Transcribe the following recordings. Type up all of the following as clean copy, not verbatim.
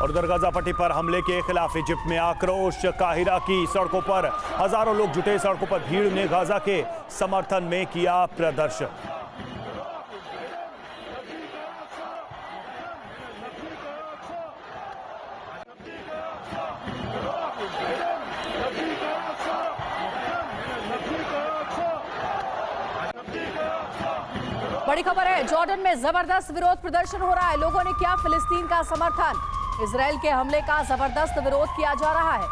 और उधर गाजा पट्टी पर हमले के खिलाफ इजिप्ट में आक्रोश। काहिरा की सड़कों पर हजारों लोग जुटे। सड़कों पर भीड़ ने गाजा के समर्थन में किया प्रदर्शन। बड़ी खबर है, जॉर्डन में जबरदस्त विरोध प्रदर्शन हो रहा है। लोगों ने किया फिलिस्तीन का समर्थन। इजराइल के हमले का जबरदस्त विरोध किया जा रहा है।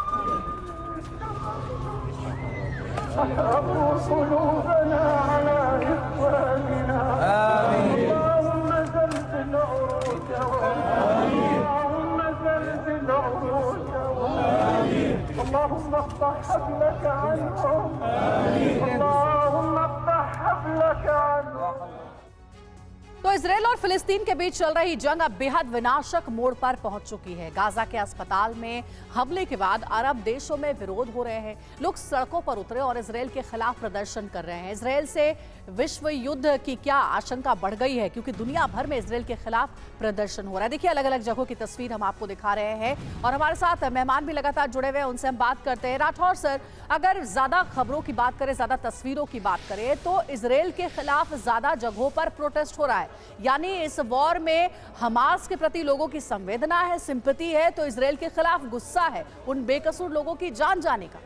तो इजराइल और फिलिस्तीन के बीच चल रही जंग अब बेहद विनाशक मोड़ पर पहुंच चुकी है। गाजा के अस्पताल में हमले के बाद अरब देशों में विरोध हो रहे हैं। लोग सड़कों पर उतरे और इजराइल के खिलाफ प्रदर्शन कर रहे हैं। इजराइल से विश्व युद्ध की क्या आशंका बढ़ गई है, क्योंकि दुनिया भर में इजराइल के खिलाफ प्रदर्शन हो रहा है। देखिए, अलग अलग जगहों की तस्वीर हम आपको दिखा रहे हैं और हमारे साथ मेहमान भी लगातार जुड़े हुए हैं, उनसे हम बात करते हैं। राठौर सर, अगर ज्यादा खबरों की बात करें, ज्यादा तस्वीरों की बात करें, तो इजराइल के खिलाफ ज्यादा जगहों पर प्रोटेस्ट हो रहा है। यानी इस वॉर में हमास के प्रति लोगों की संवेदना है, सिंपैथी है, तो इजराइल के खिलाफ गुस्सा है उन बेकसूर लोगों की जान जाने का।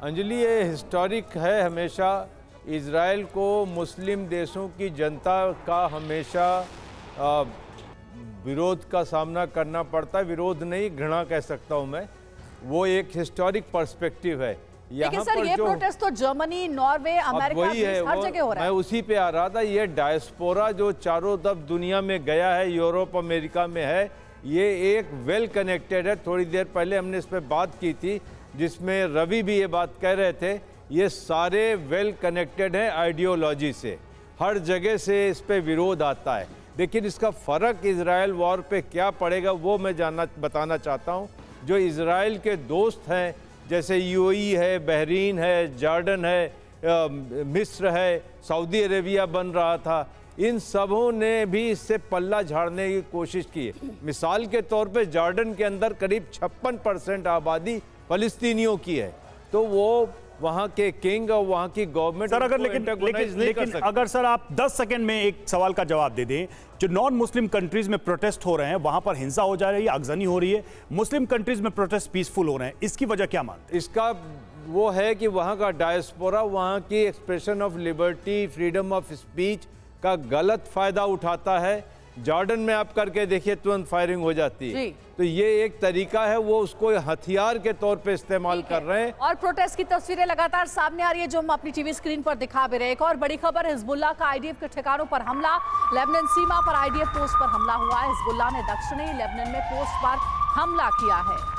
अंजलि, ये हिस्टोरिक है। हमेशा इजराइल को मुस्लिम देशों की जनता का हमेशा विरोध का सामना करना पड़ता है। विरोध नहीं, घृणा कह सकता हूँ मैं। वो एक हिस्टोरिक पर्सपेक्टिव है। लेकिन सर, ये प्रोटेस्ट तो जर्मनी, नॉर्वे, अमेरिका, हर जगह हो रहा है। मैं उसी पे आ रहा था। ये डायस्पोरा जो चारों तरफ दुनिया में गया है, यूरोप, अमेरिका में है, ये एक वेल कनेक्टेड है। थोड़ी देर पहले हमने इस पे बात की थी, जिसमें रवि भी ये बात कह रहे थे। ये सारे वेल कनेक्टेड हैं आइडियोलॉजी से। हर जगह से इस पे विरोध आता है। लेकिन इसका फ़र्क इजराइल वॉर पे क्या पड़ेगा, वो मैं बताना चाहता हूँ। जो इजराइल के दोस्त हैं, जैसे यूएई है, बहरीन है, जॉर्डन है, मिस्र है, सऊदी अरेबिया बन रहा था, इन सबों ने भी इससे पल्ला झाड़ने की कोशिश की है। मिसाल के तौर पे जॉर्डन के अंदर करीब 56% आबादी फ़लस्तीनियों की है। तो वो वहाँ के किंग और वहाँ की गवर्नमेंट सर, अगर लेकिन अगर सर आप 10 सेकंड में एक सवाल का जवाब दे दें। जो नॉन मुस्लिम कंट्रीज में प्रोटेस्ट हो रहे हैं, वहां पर हिंसा हो जा रही है, आगजनी हो रही है, मुस्लिम कंट्रीज में प्रोटेस्ट पीसफुल हो रहे हैं, इसकी वजह क्या मानते हैं? इसका वो है कि वहाँ का डायस्पोरा वहाँ की expression of liberty, freedom of speech का गलत फायदा उठाता है। जॉर्डन में आप करके देखिए, तुरंत फायरिंग हो जाती है। तो ये एक तरीका है, वो उसको हथियार के तौर पे इस्तेमाल कर रहे हैं। और प्रोटेस्ट की तस्वीरें लगातार सामने आ रही है, जो हम अपनी टीवी स्क्रीन पर दिखा भी रहे हैं। एक और बड़ी खबर, हिजबुल्लाह का आईडीएफ के ठिकानों पर हमला। लेबनान सीमा पर आईडीएफ पोस्ट पर हमला हुआ है। हिजबुल्लाह ने दक्षिणी लेबनान में पोस्ट पर हमला किया है।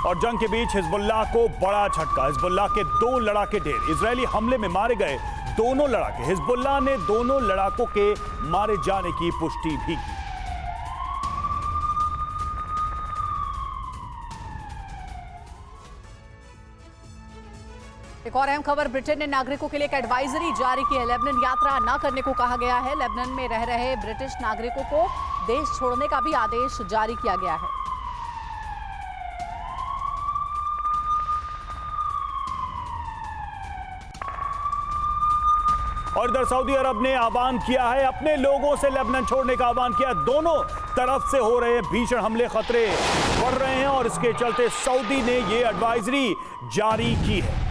और जंग के बीच हिजबुल्लाह को बड़ा झटका। हिजबुल्लाह के 2 लड़ाके ढेर। इजरायली हमले में मारे गए दोनों लड़ाके। हिजबुल्लाह ने दोनों लड़ाकों के मारे जाने की पुष्टि भी की। एक और अहम खबर, ब्रिटेन ने नागरिकों के लिए एक एडवाइजरी जारी की है। लेबनान यात्रा न करने को कहा गया है। लेबनान में रह रहे ब्रिटिश नागरिकों को देश छोड़ने का भी आदेश जारी किया गया है। और इधर सऊदी अरब ने आह्वान किया है, अपने लोगों से लेबनान छोड़ने का आह्वान किया। दोनों तरफ से हो रहे भीषण हमले, खतरे बढ़ रहे हैं और इसके चलते सऊदी ने ये एडवाइजरी जारी की है।